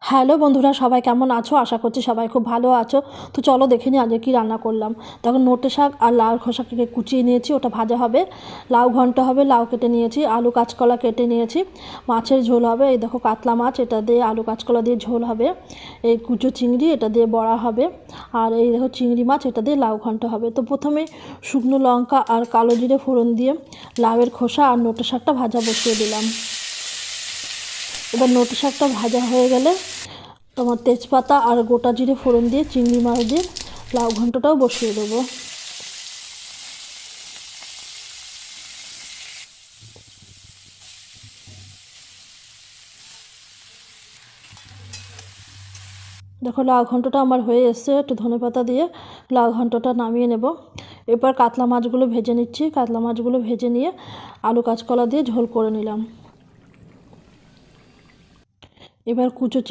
Hello বন্ধুরা, সবাই কেমন আছো? আশা করছি সবাই খুব ভালো আছো। তো চলো দেখে নিই আজকে কী রান্না করলাম। দেখো, নোটে শাক আর লাউ খোসাকে কুচিয়ে নিয়েছি, ওটা ভাজা হবে। লাউ ঘন্ট হবে, লাউ কেটে নিয়েছি। আলু কাঁচকলা কেটে নিয়েছি। মাছের ঝোল হবে, এই দেখো কাতলা মাছ, এটা দিয়ে আলু কাঁচকলা দিয়ে ঝোল হবে। এই কুচো চিংড়ি, এটা দিয়ে বড়া হবে। আর এই দেখো চিংড়ি মাছ, এটা দিয়ে লাউ ঘন্ট হবে। তো প্রথমে শুকনো লঙ্কা আর কালো জিরে ফোড়ন দিয়ে লাউয়ের খোসা আর নোটে শাকটা ভাজা বসিয়ে দিলাম। এবার নোটে শাকটা ভাজা হয়ে গেলে তোমার তেজপাতা আর গোটা জিরে ফোড়ন দিয়ে চিংড়ি মাছ দিয়ে লাউ ঘন্টটাও বসিয়ে দেবো। দেখো লাউ ঘন্টটা আমার হয়ে এসছে, একটু ধনেপাতা দিয়ে লাউ ঘন্টটা নামিয়ে নেব। এরপর কাতলা মাছগুলো ভেজে নিচ্ছি। কাতলা মাছগুলো ভেজে নিয়ে আলু কাঁচকলা দিয়ে ঝোল করে নিলাম। এবার কুচো